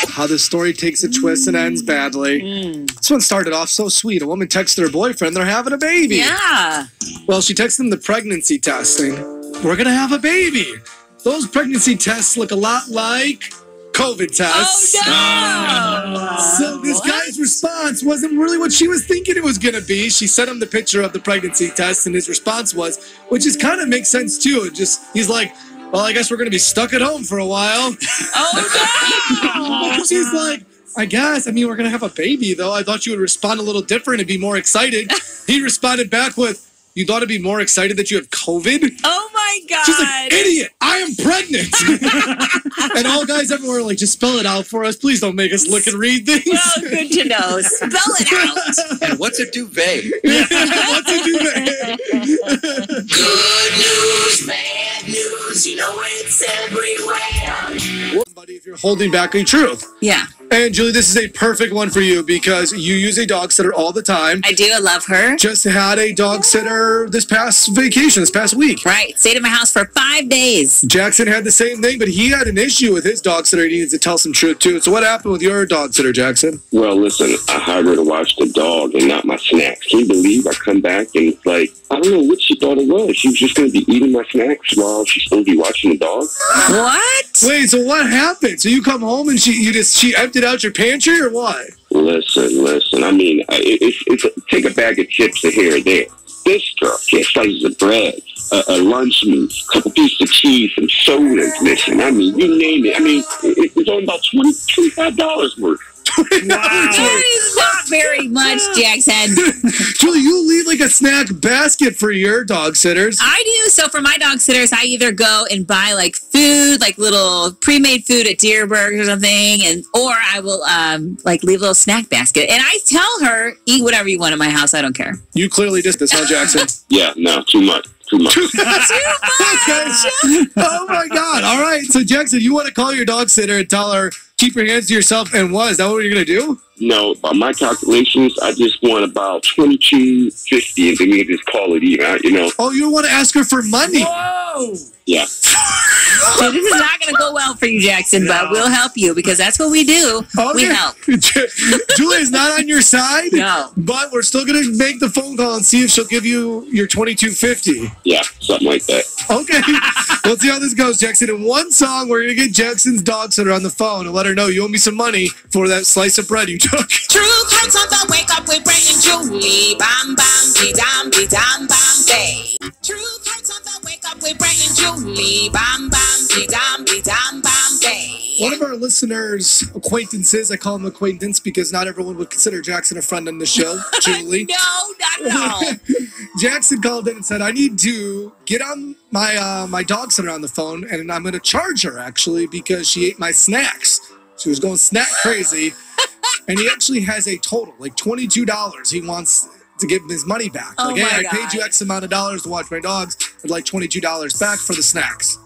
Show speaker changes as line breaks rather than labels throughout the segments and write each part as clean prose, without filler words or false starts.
How the story takes a twist and ends badly. This one started off so sweet. A woman texted her boyfriend they're having a baby.
Yeah.
Well, she texted him the pregnancy testing. We're going to have a baby. Those pregnancy tests look a lot like COVID tests.
Oh, no.
So this guy's response wasn't really what she was thinking it was going to be. She sent him the picture of the pregnancy test, and his response was, which is kind of makes sense too. He's like, well, I guess we're going to be stuck at home for a while.
Oh, no.
She's like, I guess. I mean, we're going to have a baby, though. I thought you would respond a little different and be more excited. He responded back with, you thought it'd be more excited that you have COVID?
Oh, my God.
She's like, idiot, I am pregnant. And all guys everywhere are like, just spell it out for us. Please don't make us look and read things.
Well, good to know. Spell it out.
And what's a duvet?
What's a duvet?
Good news, bad news, you know it's everywhere.
Buddy, if you're holding back a truth.
Yeah.
And Julie, this is a perfect one for you because you use a dog sitter all the time.
I do. I love her.
Just had a dog sitter this past week.
Right. Stayed in my house for 5 days.
Jackson had the same thing, but he had an issue with his dog sitter. He needs to tell some truth, too. So what happened with your dog sitter, Jackson?
Well, listen, I hired her to watch the dog and not my snacks. Can you believe I come back and it's like, I don't know what she thought it was. She was just going to be eating my snacks while she's supposed to be watching the dog.
What?
Wait, so what happened? So you come home and she emptied out your pantry or what?
Listen. I mean, it's take a bag of chips here or there. This girl gets slices of bread, a lunch meat, a couple pieces of cheese, some sodas missing. I mean, you name it. I mean, it's only about $25 worth.
Wow. That is not very much, Jackson.
Julie, you leave like a snack basket for your dog sitters.
I do. So for my dog sitters, I either go and buy like food, like little pre-made food at Deerberg or something, or I will like leave a little snack basket. And I tell her, eat whatever you want in my house. I don't care.
You clearly did this, huh, Jackson?
Yeah, no, too much.
Too much. Okay. Oh my God. All right. So Jackson, you want to call your dog sitter and tell her, keep your hands to yourself, and what? Is that what you're going to do?
No, by my calculations, I just want about $22.50, and then we can just call it even, you know.
Oh, you don't want to ask her for money?
Whoa!
Yeah.
So this is not going to go well for you, Jackson, but we'll help you because that's what we do.
Okay.
We help.
Julie's not on your side.
No.
But we're still going to make the phone call and see if she'll give you your $22.50.
Yeah, something like that.
Okay. Let's see how this goes, Jackson. In one song, we're going to get Jackson's dog sitter on the phone and let her know you owe me some money for that slice of bread you took.
Truth hurts on the wake up with Bret and Julie. Bam, bam, be-dam, be-dam, bam, day. Truth hurts on the wake up with Bret and Julie. Bam, bam, be-dam, be-dam, bam, day.
One of our listeners' acquaintances, I call him acquaintance because not everyone would consider Jackson a friend on the show, Julie.
No, not at all.
Jackson called in and said, I need to get on my dog sitter on the phone, and I'm going to charge her, actually, because she ate my snacks. She was going snack crazy. And he actually has a total, like $22 he wants to give him his money back.
Oh
like, hey,
my
I paid you X amount of dollars to watch my dogs. I'd like $22 back for the snacks.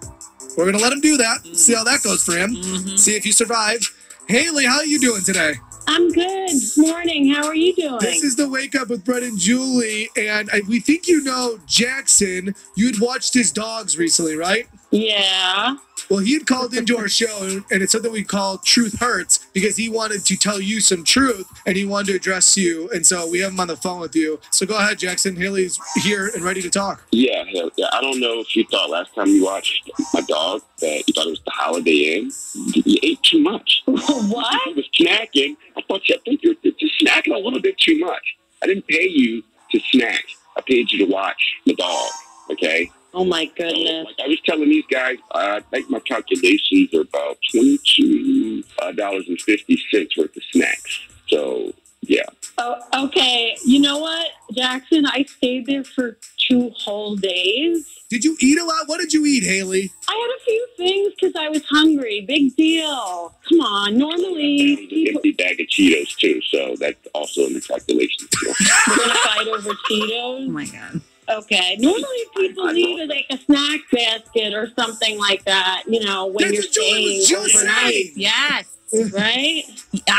We're going to let him do that. See how that goes for him. See if you survive. Haley, how are you doing today?
I'm good. Morning. How are you doing?
This is the Wake Up with Bret and Julie. And we think you know Jackson. You had watched his dogs recently, right?
Yeah.
Well, he had called into our show, and it's something we call Truth Hurts, because he wanted to tell you some truth, and he wanted to address you. And so we have him on the phone with you. So go ahead, Jackson. Haley's here and ready to talk.
Yeah. I don't know if you thought last time you watched my dog that you thought it was the Holiday Inn. You ate too much.
What?
You was snacking. I think you're just snacking a little bit too much. I didn't pay you to snack. I paid you to watch the dog, okay?
Oh, my goodness.
Like I was telling these guys, I think my calculations are about $22.50 worth of snacks. So, yeah.
Oh, okay. You know what, Jackson? I stayed there for 2 whole days.
Did you eat a lot? What did you eat, Haley?
I had a few things because I was hungry. Big deal. Come on. Normally,
An
people...
empty bag of Cheetos, too. So that's also in the calculations.
We're going to fight over Cheetos?
Oh, my God.
Okay. Normally, people leave like a snack basket or something like that, you know, when
That's
you're
what Julie
staying
was just
overnight.
saying.
Yes.
right?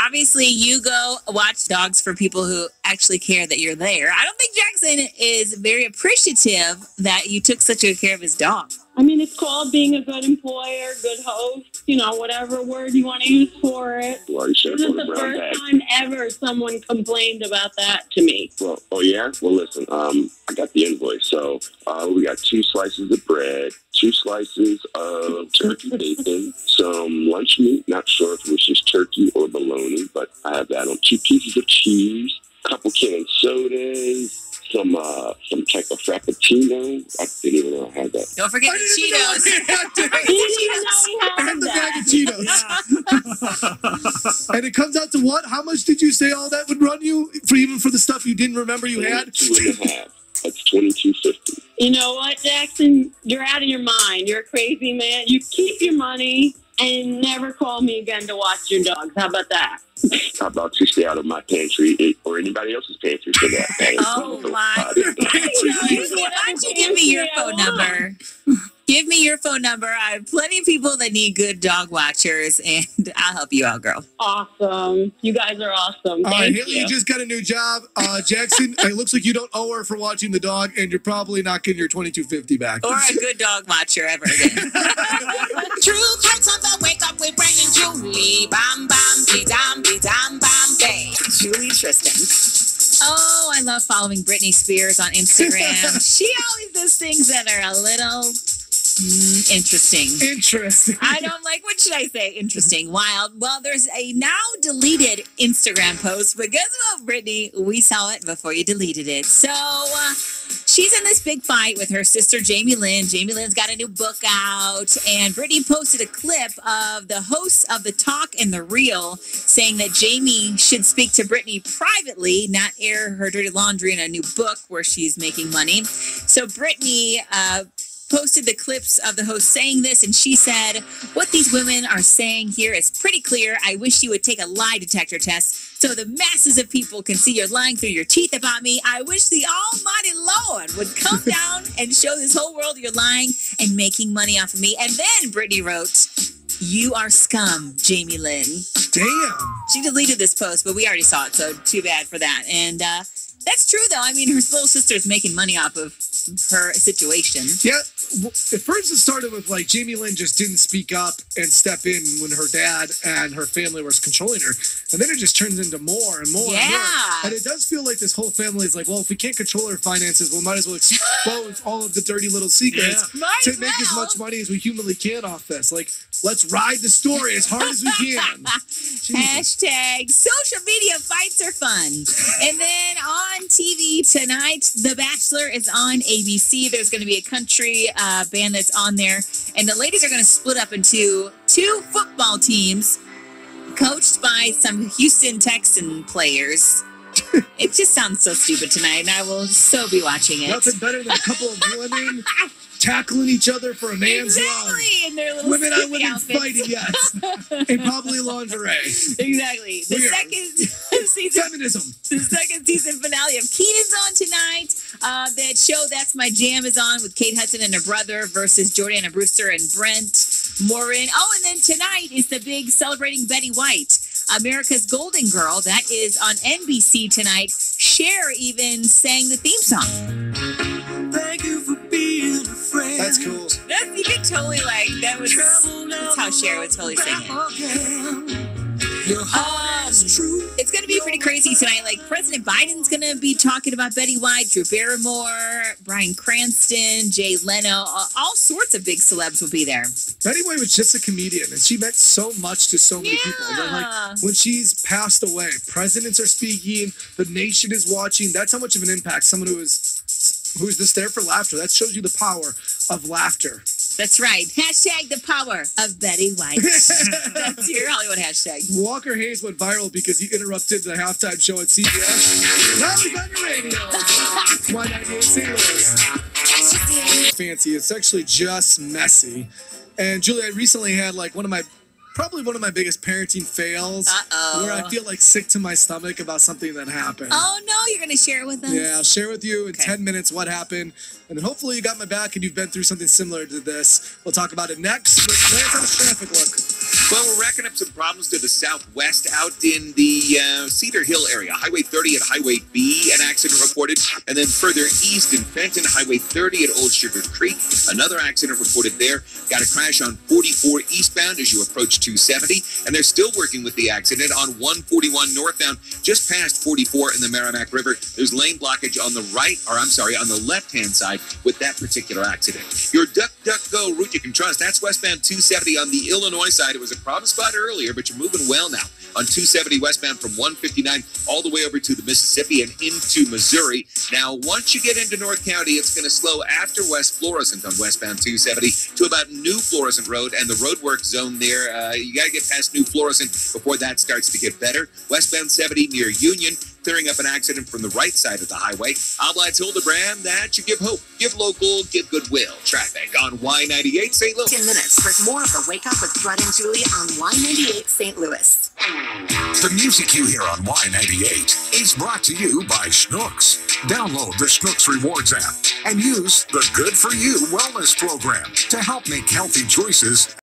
Obviously, you go watch dogs for people who actually care that you're there. I don't think Jackson is very appreciative that you took such good care of his dog.
I mean, it's called being a good employer, good host, whatever word you want to use for it.
Well, you should
This
have
is
put a
the
brown
first
bag.
time ever someone complained about that to me.
Well, oh yeah? Well, listen, I got the invoice. So we got 2 slices of bread, 2 slices of turkey bacon, some lunch meat, not sure if it was just turkey or bologna, but I have that on 2 pieces of cheese, a couple canned sodas, some type of frappuccino. I didn't even know I had that.
Don't forget
I
the
didn't even know
Cheetos.
I had
He
that.
didn't even know he
I
had
had the
that.
bag of Cheetos. And it comes out to what? How much did you say all that would run you? Even for the stuff you didn't remember you had?
22.5. That's $22.50.
You know what, Jackson? You're out of your mind. You're a crazy man. You keep your money and never call me again to watch your dogs. How about that?
How about you stay out of my pantry or anybody else's pantry for that matter?
Oh, my. Why don't you give me your phone number? Give me your phone number. I have plenty of people that need good dog watchers, and I'll help you out, girl.
Awesome. You guys are awesome.
All right,
Thank
Haley,
you.
you just got a new job. Jackson, it looks like you don't owe her for watching the dog, and you're probably not getting your $22.50 back.
Or a good dog watcher ever again.
Truth hurts on the wake up with Bret and Julie. Bam, bam, be dam, bam, bang.
Julie Tristan. Oh, I love following Britney Spears on Instagram. She always does things that are a little interesting.
Interesting.
I don't like, what should I say? Interesting, wild. Well, there's a now deleted Instagram post, but guess what, Brittany? We saw it before you deleted it. So she's in this big fight with her sister, Jamie Lynn. Jamie Lynn's got a new book out, and Brittany posted a clip of the hosts of The Talk and The Real saying that Jamie should speak to Brittany privately, not air her dirty laundry in a new book where she's making money. So Brittany posted the clips of the host saying this, and she said, "What these women are saying here is pretty clear. I wish you would take a lie detector test so the masses of people can see you're lying through your teeth about me. I wish the almighty Lord would come down and show this whole world you're lying and making money off of me." And then Brittany wrote, "You are scum, Jamie Lynn."
Damn.
She deleted this post, but we already saw it, so too bad for that. And that's true, though. I mean, her little sister's making money off of her situation.
Yeah. At first, it started with like Jamie Lynn just didn't speak up and step in when her dad and her family was controlling her. And then it just turns into more and more and more. And it does feel like this whole family is like, well, if we can't control our finances, we might as well expose all of the dirty little secrets to make as much money as we humanly can off this. Like, let's ride the story as hard as we can.
Hashtag social media fights are fun. And then on TV tonight, The Bachelor is on ABC. There's going to be a country band that's on there. And the ladies are going to split up into 2 football teams coached by some Houston Texan players. It just sounds so stupid tonight, and I will so be watching it.
Nothing better than a couple of women tackling each other for a man's love.
In their little
Women on
skimpy
women
outfits.
fighting, yes. And probably lingerie.
Exactly. The
Weird.
second season.
Feminism.
The second season finale of Keenan's on tonight. That show, That's My Jam, is on with Kate Hudson and her brother versus Jordana Brewster and Brent Morin. Oh, and then tonight is the big Celebrating Betty White, America's Golden Girl. That is on NBC tonight. Cher even sang the theme song.
Thank you for being a friend.
That's cool.
You could totally that's how Cher would totally sing it. It's going to be pretty crazy tonight. Like, President Biden's going to be talking about Betty White, Drew Barrymore, Bryan Cranston, Jay Leno. All sorts of big celebs will be there.
Betty White was just a comedian, and she meant so much to so many people. That, like, when she's passed away, presidents are speaking, the nation is watching. That's how much of an impact someone who is just there for laughter. That shows you the power of laughter.
That's right. Hashtag the power of Betty White. That's your Hollywood hashtag.
Walker Hayes went viral because he interrupted the halftime show at CBS. Now he's on your radio. Y98 St. Louis. Fancy. It's actually just messy. And Julie, I recently had like probably one of my biggest parenting fails. Where I feel like sick to my stomach about something that happened.
Oh, no, you're going to share it with us?
Yeah, I'll share with you in 10 minutes what happened. And then hopefully you got my back and you've been through something similar to this. We'll talk about it next. But let's have a traffic look.
Well, we're racking up some problems to the southwest out in the Cedar Hill area. Highway 30 at Highway B, an accident reported. And then further east in Fenton, Highway 30 at Old Sugar Creek, another accident reported there. Got a crash on 44 eastbound as you approach 270. And they're still working with the accident on 141 northbound, just past 44 in the Merrimack River. There's lane blockage on the on the left-hand side with that particular accident. Your DuckDuckGo route you can trust, that's westbound 270 on the Illinois side. It was a problem spot earlier, but you're moving well now on 270 westbound from 159 all the way over to the Mississippi and into Missouri. Now, once you get into North County, it's going to slow after West Florissant on westbound 270 to about New Florissant Road and the roadwork zone there. You got to get past New Florissant before that starts to get better. Westbound 70 near Union, clearing up an accident from the right side of the highway. Oblate's Hildebrand, that should give hope, give local, give goodwill. Traffic on Y98 St. Louis.
10 minutes for more of the Wake Up with Bret and Julie on Y98 St. Louis.
The music you hear on Y98 is brought to you by Schnucks. Download the Schnucks Rewards app and use the Good For You Wellness Program to help make healthy choices